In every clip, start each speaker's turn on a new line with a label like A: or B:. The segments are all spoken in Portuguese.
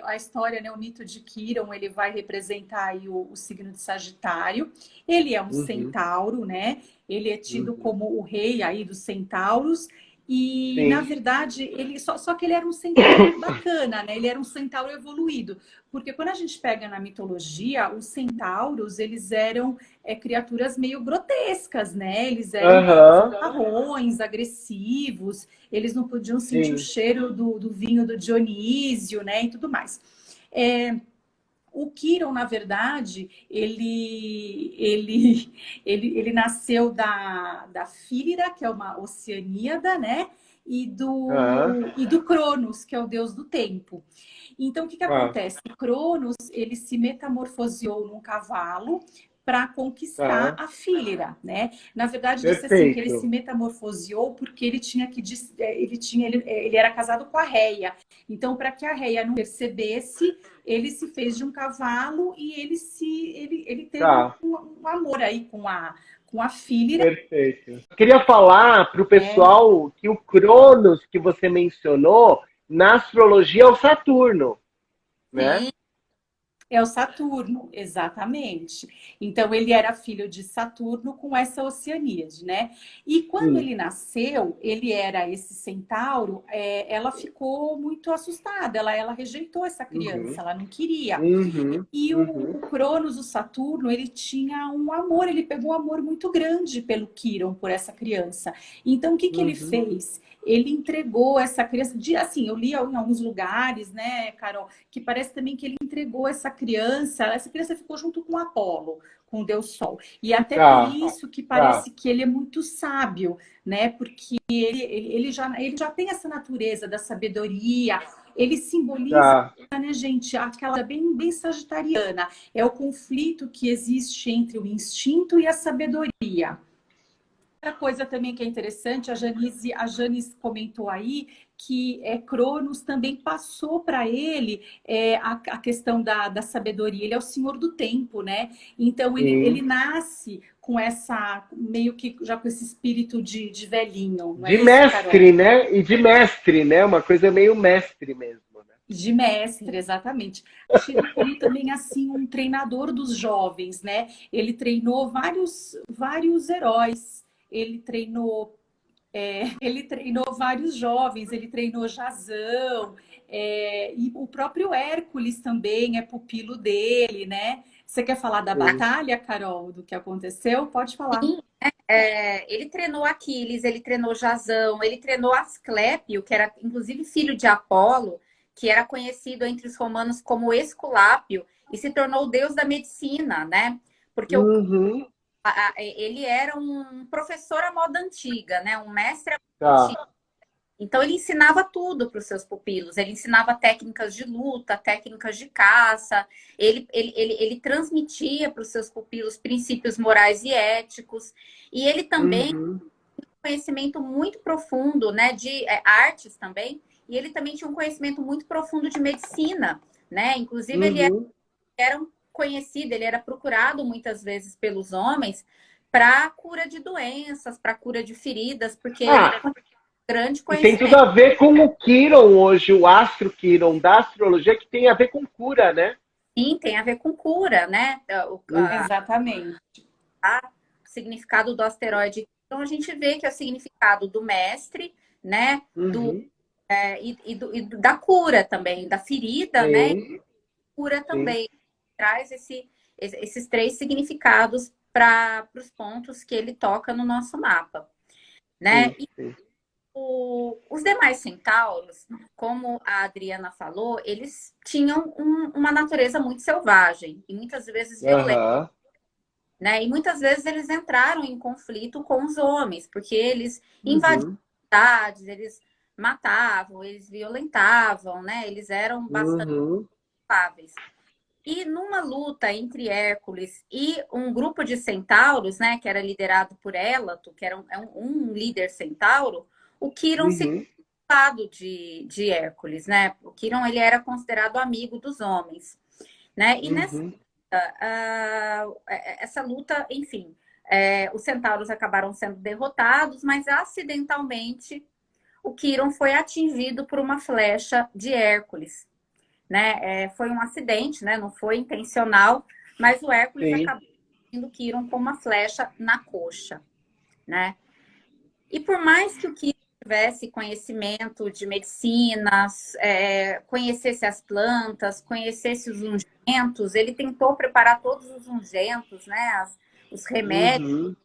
A: a história, né, o mito de Quirón, ele vai representar aí o signo de Sagitário. Ele é um
B: Uhum.
A: centauro, né? Ele é tido
B: Uhum.
A: como o rei aí dos centauros. E, na
B: Sim.
A: verdade, ele só que ele era um centauro bacana, né? Ele era um centauro evoluído. Porque quando a gente pega na mitologia, os centauros, eles eram criaturas meio grotescas, né? Eles eram
B: Aham.
A: fanfarrões, agressivos, eles não podiam sentir o
B: Sim.
A: cheiro do vinho do Dionísio, né? E tudo mais. É, o Quirón, na verdade, ele nasceu da Fílira, que é uma oceaníada, né?
B: Ah,
A: E do Cronos, que é o deus do tempo. Então, o que que
B: ah,
A: acontece? Cronos, ele se metamorfoseou num cavalo para conquistar
B: ah.
A: a Fílira, né? Na verdade, disse assim que ele se
B: Perfeito.
A: metamorfoseou porque ele tinha que ele era casado com a Reia. Então, para que a Reia não percebesse, ele se fez de um cavalo e ele teve
B: Tá.
A: um amor aí com a Fílira,
B: Perfeito. Eu queria falar para o
A: né?
B: pessoal que o Cronos que você mencionou na astrologia é o Saturno, né?
A: Sim, é o Saturno, exatamente. Então, ele era filho de Saturno com essa Oceaníade, né? E quando
B: Sim.
A: ele nasceu, ele era esse centauro, ela ficou muito assustada, ela rejeitou essa criança,
B: Uhum.
A: ela não queria.
B: Uhum.
A: E
B: Uhum.
A: o Cronos, o Saturno, ele tinha um amor, ele pegou um amor muito grande pelo Quirón, por essa criança. Então, o que que ele
B: Uhum.
A: fez? Ele entregou essa criança, assim, eu li em alguns lugares, né, Carol, que parece também que ele entregou essa criança ficou junto com Apolo, com o Deus Sol. E até por
B: Tá.
A: isso que
B: Tá.
A: parece que ele é muito sábio, né, porque ele já tem essa natureza da sabedoria, ele simboliza,
B: Tá.
A: né, gente, aquela bem sagitariana. É o conflito que existe entre o instinto e a sabedoria. Outra coisa também que é interessante, a Janice comentou aí que Cronos também passou para ele a questão da sabedoria. Ele é o senhor do tempo, né? Então ele
B: Sim.
A: nasce com essa, meio que já com esse espírito de velhinho, não é
B: De
A: isso, Carol?
B: mestre, né? E de mestre, né? Uma coisa meio mestre mesmo, né?
A: De mestre, exatamente. Tido como também assim um treinador dos jovens, né? Ele treinou vários heróis. Ele treinou vários jovens. Ele treinou Jasão, e o próprio Hércules também é pupilo dele, né? Você quer falar da
B: Sim.
A: batalha, Carol, do que aconteceu? Pode falar.
C: Ele treinou Aquiles, ele treinou Jasão, ele treinou Asclépio, que era inclusive filho de Apolo, que era conhecido entre os romanos como Esculápio, e se tornou o deus da medicina, né? Porque
B: Uhum.
C: ele era um professor à moda antiga, né? Um mestre à moda
B: Tá.
C: antiga. Então, ele ensinava tudo para os seus pupilos. Ele ensinava técnicas de luta, técnicas de caça. Ele transmitia para os seus pupilos princípios morais e éticos. E ele também tinha
B: Uhum.
C: um conhecimento muito profundo, né, de artes também. E ele também tinha um conhecimento muito profundo de medicina, né? Inclusive,
B: Uhum.
C: era um conhecido, ele era procurado muitas vezes pelos homens para cura de doenças, para cura de feridas, porque ele
B: Ah,
C: tinha um grande
B: e tem tudo
C: conhecimento.
B: a ver com o Quiron hoje, o astro Quiron da astrologia, que tem a ver com cura, né?
C: Sim, tem a ver com cura, né?
B: Uhum.
A: Exatamente.
C: O significado do asteroide. Então, a gente vê que é o significado do mestre, né?
B: Uhum.
C: Da cura também, da ferida, né?
B: Sim,
C: Cura
B: sim,
C: também. Traz esses três significados para os pontos que ele toca no nosso mapa, né?
B: sim, sim.
C: Os demais centauros, como a Adriana falou, eles tinham uma natureza muito selvagem e muitas vezes violenta,
B: Aham.
C: né? E muitas vezes eles entraram em conflito com os homens, porque eles invadiam
B: Uhum.
C: cidades, eles matavam, eles violentavam, né? Eles eram bastante
B: Uhum.
C: culpáveis. E numa luta entre Hércules e um grupo de centauros, né, que era liderado por Élato, que era um líder centauro, o Quirón se
B: Uhum.
C: lado de Hércules, né? O Quirón, ele era considerado amigo dos homens, né? E nessa
B: Uhum.
C: essa luta, enfim, os centauros acabaram sendo derrotados, mas acidentalmente o Quirón foi atingido por uma flecha de Hércules, né? Foi um acidente, né? Não foi intencional, mas o Hércules
B: Sim.
C: acabou indo Quirón com uma flecha na coxa, né? E por mais que o Quirón tivesse conhecimento de medicinas, conhecesse as plantas, conhecesse os unguentos, ele tentou preparar todos os unguentos, né? Os remédios,
B: Uhum.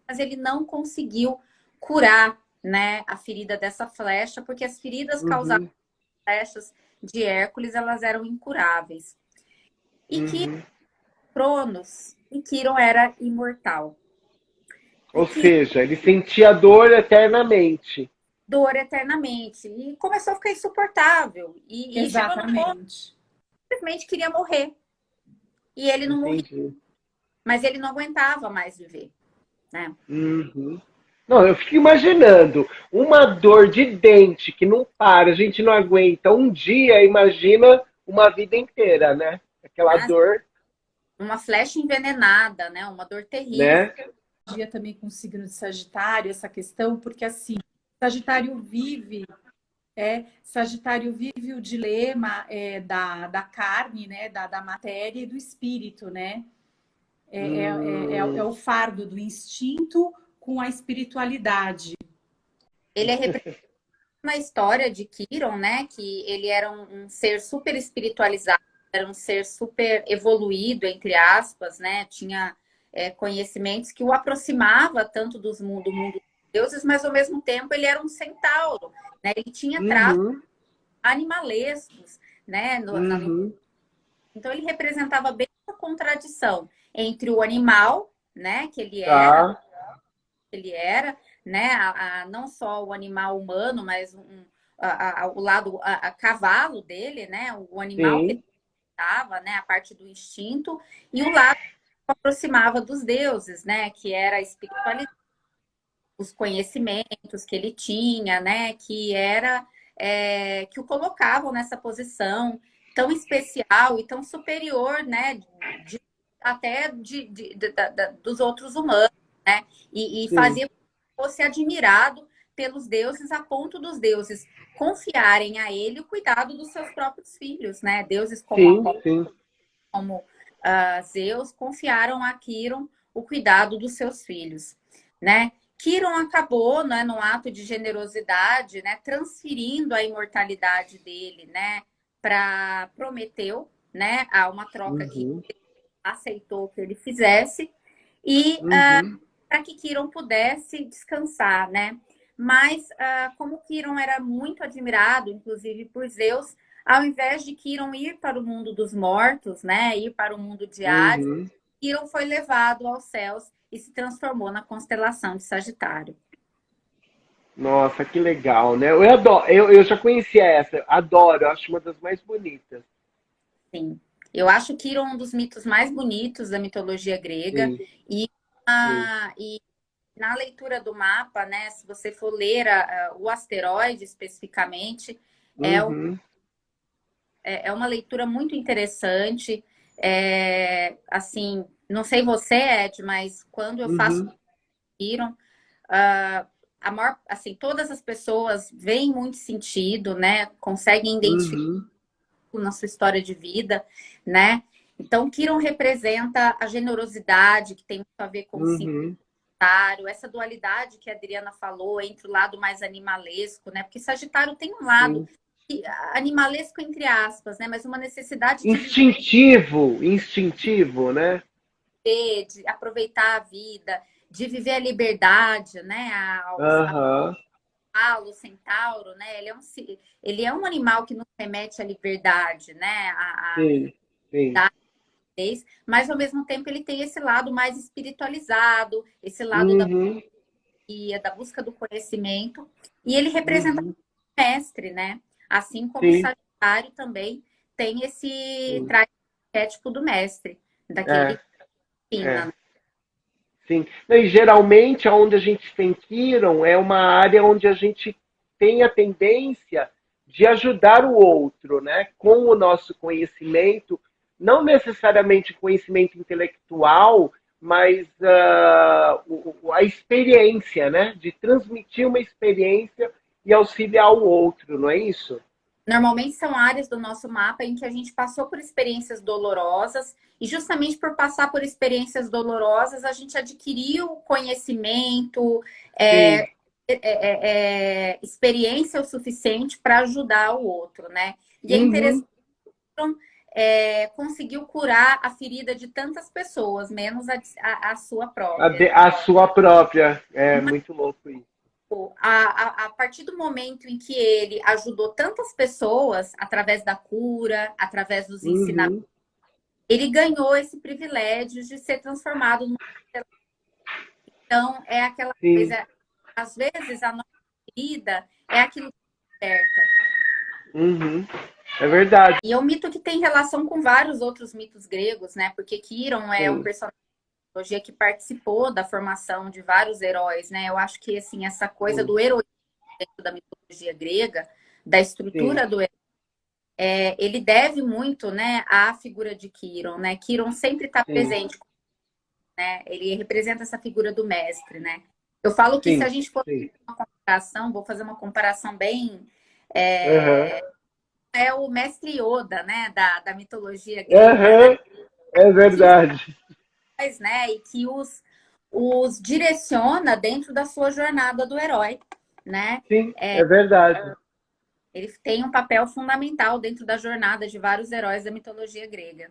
C: mas ele não conseguiu curar, né, a ferida dessa flecha, porque as feridas causadas
B: Uhum.
C: por flechas de Hércules, elas eram incuráveis. E que
B: Uhum.
C: Cronos, e Quirón era imortal. E
B: Ou
C: que
B: seja, ele sentia dor eternamente.
C: dor eternamente. E começou a ficar insuportável. E chegou num ponto
A: Exatamente.
C: que simplesmente queria morrer. E ele não morria,
B: Entendi.
C: mas ele não aguentava mais viver, né?
B: Uhum. Não, eu fico imaginando uma dor de dente que não para, a gente não aguenta um dia, imagina uma vida inteira, né? Aquela
C: Mas
B: dor,
C: uma flecha envenenada, né? Uma dor terrível.
B: né?
A: Dia também com o signo de Sagitário, essa questão, porque assim, Sagitário vive, Sagitário vive o dilema da carne, né? Da matéria e do espírito, né? É o fardo do instinto com a espiritualidade.
C: Ele é representado na história de Quirón, né? Que ele era um ser super espiritualizado, era um ser super evoluído, entre aspas, né? Tinha conhecimentos que o aproximava tanto do mundo dos deuses, mas ao mesmo tempo ele era um centauro, né? Ele tinha traços
B: Uhum.
C: animalescos, né?
B: Uhum.
C: Então ele representava bem a contradição entre o animal, né?
B: Tá.
C: Ele era, né? Não só o animal humano, mas o lado a cavalo dele, né? O animal que ele
B: Sim.
C: estava, né? A parte do instinto e o lado que aproximava dos deuses, né? Que era a espiritualidade, os conhecimentos que ele tinha, né? Que o colocavam nessa posição tão especial e tão superior, né? Até dos outros humanos, né? E
B: Sim.
C: fazia que fosse admirado pelos deuses a ponto dos deuses confiarem a ele o cuidado dos seus próprios filhos, né? Deuses como
B: Sim.
C: Apolo,
B: Sim.
C: como Zeus confiaram a Quirón o cuidado dos seus filhos, né? Quirón acabou, né, num ato de generosidade, né, transferindo a imortalidade dele, né, para Prometeu, né, a uma troca que
B: Uhum.
C: aceitou que ele fizesse e
B: Uhum.
C: para que Quirón pudesse descansar, né? Mas como Quirón era muito admirado, inclusive por Zeus, ao invés de Quirón ir para o mundo dos mortos, né, ir para o mundo de Hades,
B: Uhum.
C: Quirón foi levado aos céus e se transformou na constelação de Sagitário.
B: Nossa, que legal, né? Eu adoro, eu já conhecia essa, adoro, eu acho uma das mais bonitas.
C: Sim. Eu acho Quirón um dos mitos mais bonitos da mitologia grega
B: Sim,
C: e,
B: sim.
C: e na leitura do mapa, né, se você for ler o asteroide especificamente, é,
B: Uhum.
C: é uma leitura muito interessante. Assim, não sei você, Ed, mas quando eu faço
B: Uhum.
C: Quirón, a maior, assim, todas as pessoas veem muito sentido, né? Conseguem identificar
B: Uhum.
C: na sua história de vida, né? Então, Quirón representa a generosidade, que tem muito a ver com o
B: Uhum.
C: Sagitário, essa dualidade que a Adriana falou entre o lado mais animalesco, né? Porque Sagitário tem um lado
B: Sim.
C: animalesco entre aspas, né? Mas uma necessidade de
B: Instintivo, instintivo, né?
C: viver, de aproveitar a vida, de viver a liberdade, né?
B: Aham.
C: O centauro, né? Ele é um animal que nos remete à liberdade, né?
B: Sim, sim.
C: Mas ao mesmo tempo ele tem esse lado mais espiritualizado, esse lado
B: Uhum.
C: da busca do conhecimento, e ele representa
B: Uhum.
C: o mestre, né? Assim como o
B: Sim,
C: Sagitário também tem esse
B: sim.
C: traz o arquétipo do mestre, daquele
B: É,
C: que ensina,
B: é.
C: né?
B: Sim. E geralmente, onde a gente tem Kiron é uma área onde a gente tem a tendência de ajudar o outro, né? Com o nosso conhecimento, não necessariamente conhecimento intelectual, mas a experiência, né? De transmitir uma experiência e auxiliar o outro, não é isso?
C: Normalmente são áreas do nosso mapa em que a gente passou por experiências dolorosas e justamente por passar por experiências dolorosas a gente adquiriu conhecimento,
B: Sim.
C: experiência o suficiente para ajudar o outro, né? E é
B: Uhum.
C: interessante conseguiu curar a ferida de tantas pessoas, menos a sua própria.
B: A sua própria. É muito louco isso.
C: A partir do momento em que ele ajudou tantas pessoas através da cura, através dos ensinamentos,
B: Uhum.
C: ele ganhou esse privilégio de ser transformado numa... Então, é aquela
B: Sim.
C: coisa, às vezes a nossa vida é aquilo que certa.
B: Uhum. É verdade.
C: E é um mito que tem relação com vários outros mitos gregos, né? Porque Quiron é um
B: Sim.
C: personagem que participou da formação de vários heróis, né? Eu acho que assim, essa coisa
B: Sim.
C: do heroísmo dentro da mitologia grega, da
B: Sim.
C: estrutura do herói, ele deve muito, né, à figura de Quiron, né? Quiron sempre está
B: Sim.
C: presente, né? Ele representa essa figura do mestre, né? Eu falo que se a
B: Sim.
C: gente for
B: Sim.
C: fazer uma comparação, vou fazer uma comparação bem
B: Aham.
C: é o mestre Yoda, né, da mitologia grega, né?
B: Aham. É
C: Que os
B: verdade.
C: heróis, né, e que os direciona dentro da sua jornada do herói, né?
B: Sim, é verdade.
C: Ele tem um papel fundamental dentro da jornada de vários heróis da mitologia grega.